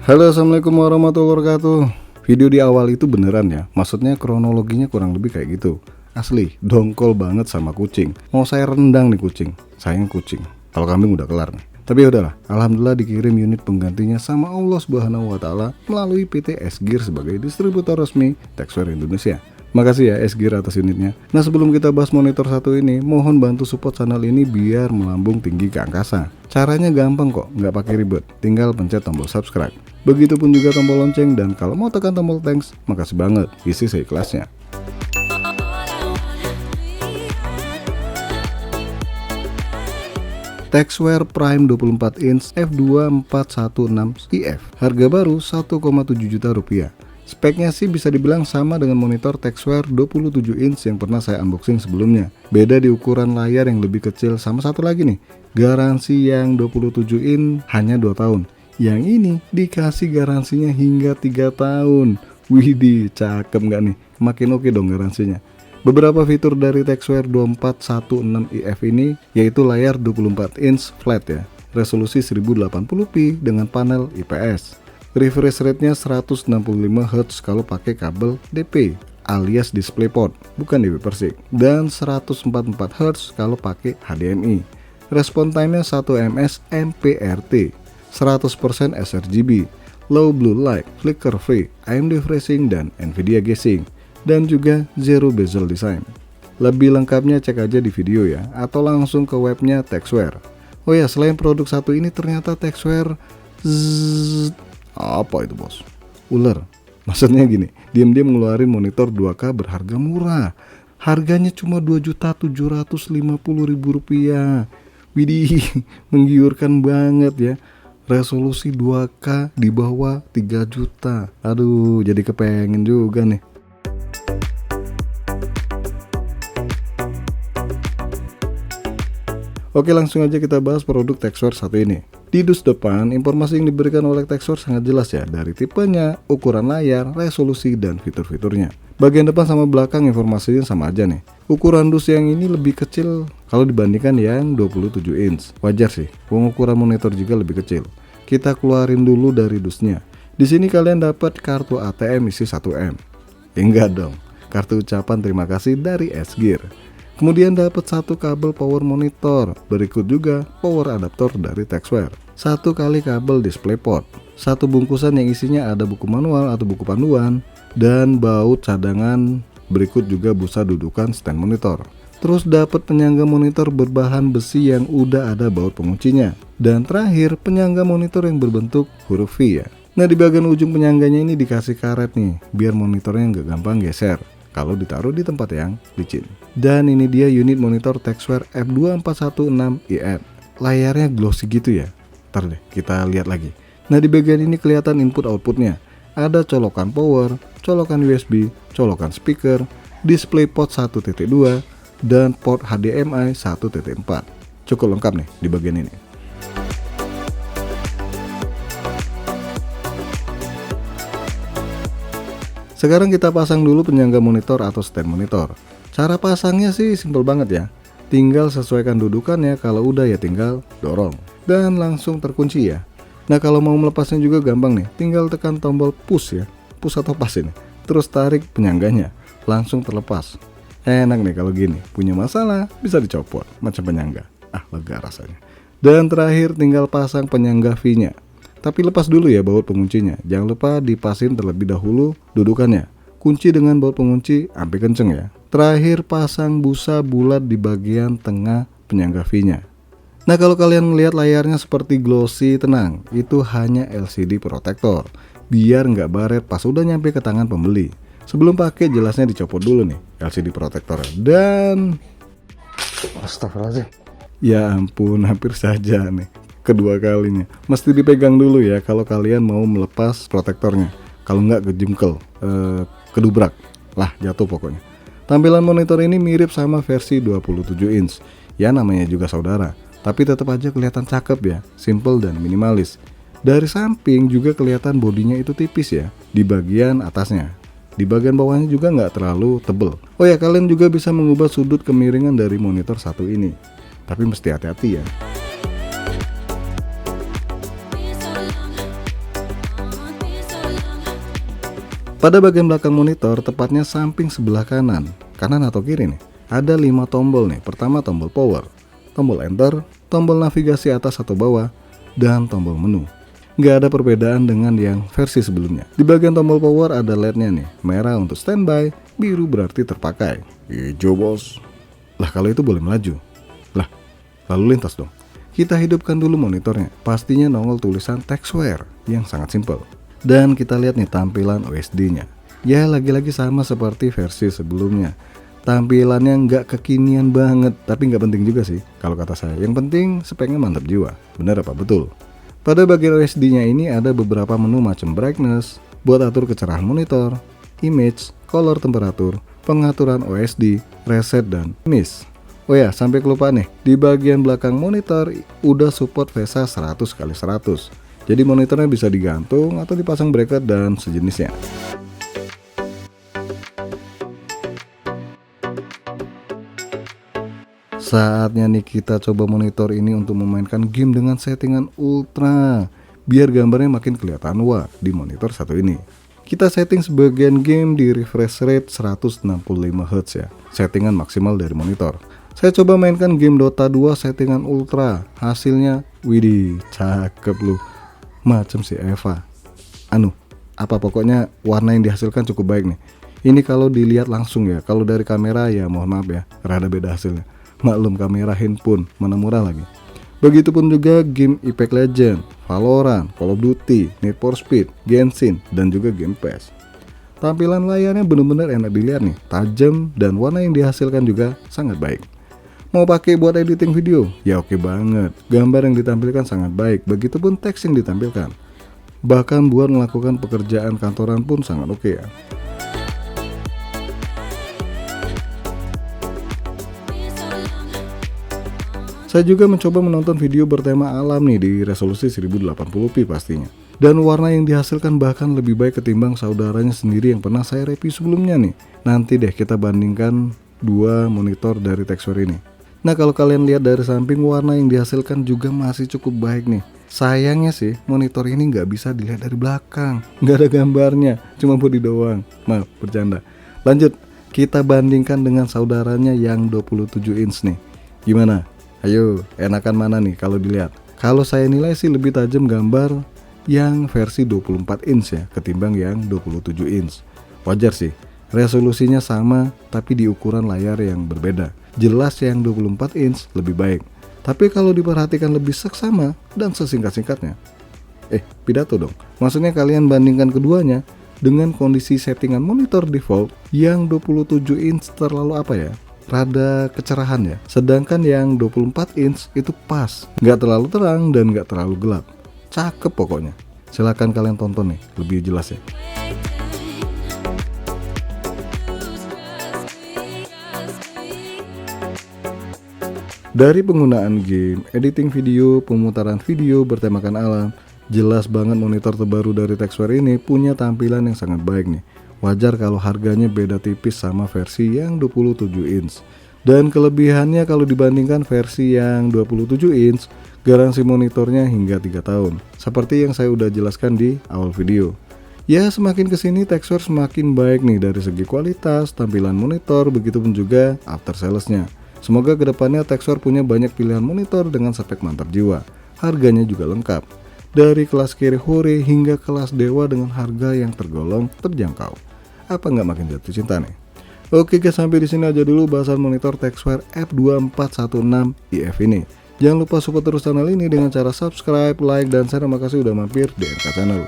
Halo, assalamualaikum warahmatullahi wabarakatuh. Video di awal itu beneran ya, maksudnya kronologinya kurang lebih kayak gitu. Asli, dongkol banget sama kucing. Mau saya rendang nih kucing, sayang kucing. Kalau kambing udah kelar nih. Tapi udahlah, alhamdulillah dikirim unit penggantinya sama Allah Subhanahu wa Ta'ala melalui PT S-Gear sebagai distributor resmi Texware Indonesia. Makasih ya S-Gear atas unitnya. Nah, sebelum kita bahas monitor satu ini, mohon bantu support channel ini biar melambung tinggi ke angkasa. Caranya gampang kok, nggak pakai ribet. Tinggal pencet tombol subscribe. Begitupun juga tombol lonceng, dan kalau mau tekan tombol thanks, makasih banget, isi seikhlasnya. Texware Prime 24 inch F2416IF. Harga baru 1,7 juta rupiah. Speknya sih bisa dibilang sama dengan monitor Texware 27 inch yang pernah saya unboxing sebelumnya. Beda di ukuran layar yang lebih kecil, sama satu lagi nih, garansi yang 27 inch hanya 2 tahun. Yang ini dikasih garansinya hingga 3 tahun. Widih, cakep nggak nih? Makin oke dong garansinya. Beberapa fitur dari Texware 2416IF ini yaitu layar 24 inch flat ya, resolusi 1080p dengan panel IPS. Refresh rate-nya 165 Hz kalau pakai kabel DP alias DisplayPort, bukan DP Persik, dan 144 Hz kalau pakai HDMI. Respon time-nya 1 ms MPRT, 100% sRGB, low blue light, flicker free, AMD FreeSync dan Nvidia G-Sync, dan juga zero bezel design. Lebih lengkapnya cek aja di video ya, atau langsung ke webnya Texware. Oh ya, selain produk satu ini ternyata Texware apa itu bos? Ular. Maksudnya gini, diam-diam ngeluarin monitor 2K berharga murah. Harganya cuma Rp2.750.000. Widih, menggiurkan banget ya. Resolusi 2K di bawah 3 juta. Aduh, jadi kepengen juga nih. Oke, langsung aja kita bahas produk Texware satu ini. Di dus depan, informasi yang diberikan oleh Texware sangat jelas ya, dari tipenya, ukuran layar, resolusi, dan fitur-fiturnya. Bagian depan sama belakang informasinya sama aja nih. Ukuran dus yang ini lebih kecil kalau dibandingkan yang 27 inch. Wajar sih, ukuran monitor juga lebih kecil. Kita keluarin dulu dari dusnya. Di sini kalian dapat kartu ATM isi 1M. Enggak dong, kartu ucapan terima kasih dari S-Gear. Kemudian dapat satu kabel power monitor, berikut juga power adaptor dari Texware, satu kali kabel DisplayPort, satu bungkusan yang isinya ada buku manual atau buku panduan, dan baut cadangan, berikut juga busa dudukan stand monitor. Terus dapat penyangga monitor berbahan besi yang udah ada baut penguncinya, dan terakhir penyangga monitor yang berbentuk huruf V ya. Nah, di bagian ujung penyangganya ini dikasih karet nih, biar monitornya nggak gampang geser kalau ditaruh di tempat yang licin. Dan ini dia unit monitor Texware F2416IF. Layarnya glossy gitu ya. Ntar deh kita lihat lagi. Nah, di bagian ini kelihatan input outputnya. Ada colokan power, colokan USB, colokan speaker, DisplayPort 1.2, dan port HDMI 1.4. Cukup lengkap nih di bagian ini. Sekarang kita pasang dulu penyangga monitor atau stand monitor. Cara pasangnya sih simple banget ya. Tinggal sesuaikan dudukannya, kalau udah ya tinggal dorong. Dan langsung terkunci ya. Nah, kalau mau melepasnya juga gampang nih. Tinggal tekan tombol push ya. Push atau pas ini. Terus tarik penyangganya. Langsung terlepas. Enak nih kalau gini. Punya masalah bisa dicopot. Macam penyangga. Lega rasanya. Dan terakhir tinggal pasang penyangga V-nya. Tapi lepas dulu ya baut penguncinya. Jangan lupa dipasin terlebih dahulu dudukannya. Kunci dengan baut pengunci sampai kenceng ya. Terakhir pasang busa bulat di bagian tengah penyangga V-nya. Nah, kalau kalian melihat layarnya seperti glossy, tenang, itu hanya LCD protector, biar nggak baret pas udah nyampe ke tangan pembeli. Sebelum pakai jelasnya dicopot dulu nih LCD protector. Dan astagfirullahaladzim, ya ampun, hampir saja nih kedua kalinya. Mesti dipegang dulu ya kalau kalian mau melepas protektornya. Kalau nggak kejungkel, kedubrak lah, jatuh pokoknya. Tampilan monitor ini mirip sama versi 27 inch. Ya, namanya juga saudara, tapi tetap aja kelihatan cakep ya, simple dan minimalis. Dari samping juga kelihatan bodinya itu tipis ya, di bagian atasnya. Di bagian bawahnya juga nggak terlalu tebel. Oh ya, kalian juga bisa mengubah sudut kemiringan dari monitor satu ini. Tapi mesti hati-hati ya. Pada bagian belakang monitor, tepatnya samping sebelah kanan atau kiri nih, ada 5 tombol nih. Pertama tombol power, tombol enter, tombol navigasi atas atau bawah, dan tombol menu. Nggak ada perbedaan dengan yang versi sebelumnya. Di bagian tombol power ada LED-nya nih, merah untuk standby, biru berarti terpakai, hijau bos. Lah kalau itu boleh melaju. Lah, lalu lintas dong. Kita hidupkan dulu monitornya, pastinya nongol tulisan Textware yang sangat simpel. Dan kita lihat nih tampilan OSD-nya. Ya lagi-lagi sama seperti versi sebelumnya. Tampilannya nggak kekinian banget, tapi nggak penting juga sih kalau kata saya. Yang penting speknya mantap jiwa. Bener apa betul? Pada bagian OSD-nya ini ada beberapa menu macam brightness, buat atur kecerahan monitor, image, color temperatur, pengaturan OSD, reset, dan mist. Oh ya, sampai kelupaan nih, di bagian belakang monitor udah support VESA 100x100. Jadi monitornya bisa digantung atau dipasang bracket dan sejenisnya. Saatnya nih kita coba monitor ini untuk memainkan game dengan settingan ultra, biar gambarnya makin kelihatan wah di monitor satu ini. Kita setting sebagian game di refresh rate 165 Hz ya, settingan maksimal dari monitor. Saya coba mainkan game Dota 2 settingan ultra, hasilnya widih, cakep lu. Macam si Eva. Pokoknya warna yang dihasilkan cukup baik nih. Ini kalau dilihat langsung ya, kalau dari kamera ya mohon maaf ya, rada beda hasilnya. Maklum kamera handphone, mana murah lagi. Begitupun juga game Apex Legends, Valorant, Call of Duty, Need for Speed, Genshin, dan juga Game Pass. Tampilan layarnya benar-benar enak dilihat nih, tajam dan warna yang dihasilkan juga sangat baik. Mau pakai buat editing video? Ya oke banget. Gambar yang ditampilkan sangat baik, begitupun teks yang ditampilkan. Bahkan buat melakukan pekerjaan kantoran pun sangat oke ya. Saya juga mencoba menonton video bertema alam nih di resolusi 1080p pastinya. Dan warna yang dihasilkan bahkan lebih baik ketimbang saudaranya sendiri yang pernah saya review sebelumnya nih. Nanti deh kita bandingkan dua monitor dari Textware ini. Nah kalau kalian lihat dari samping, warna yang dihasilkan juga masih cukup baik nih. Sayangnya sih monitor ini nggak bisa dilihat dari belakang, nggak ada gambarnya, cuma body doang. Maaf bercanda. Lanjut, kita bandingkan dengan saudaranya yang 27 inch nih. Gimana? Ayo, enakan mana nih kalau dilihat? Kalau saya nilai sih lebih tajam gambar yang versi 24 inch ya ketimbang yang 27 inch. Wajar sih, resolusinya sama tapi di ukuran layar yang berbeda. Jelas yang 24 inch lebih baik. Tapi kalau diperhatikan lebih seksama dan sesingkat-singkatnya. Pidato dong. Maksudnya kalian bandingkan keduanya dengan kondisi settingan monitor default yang 27 inch terlalu rada kecerahan ya. Sedangkan yang 24 inch itu pas, nggak terlalu terang dan nggak terlalu gelap. Cakep pokoknya. Silahkan kalian tonton nih, lebih jelas ya. Dari penggunaan game, editing video, pemutaran video bertemakan alam, jelas banget monitor terbaru dari Textware ini punya tampilan yang sangat baik nih. Wajar kalau harganya beda tipis sama versi yang 27 inch. Dan kelebihannya kalau dibandingkan versi yang 27 inch, garansi monitornya hingga 3 tahun. Seperti yang saya udah jelaskan di awal video. Ya semakin kesini Textware semakin baik nih dari segi kualitas, tampilan monitor, begitupun juga after salesnya. Semoga kedepannya Textware punya banyak pilihan monitor dengan spek mantap jiwa. Harganya juga lengkap. Dari kelas Hore hingga kelas dewa dengan harga yang tergolong terjangkau. Apa nggak makin jatuh cinta nih? Oke guys, sampai di sini aja dulu bahasan monitor Textware F2416 IF ini. Jangan lupa support terus channel ini dengan cara subscribe, like, dan share. Terima kasih udah mampir di MK Channel.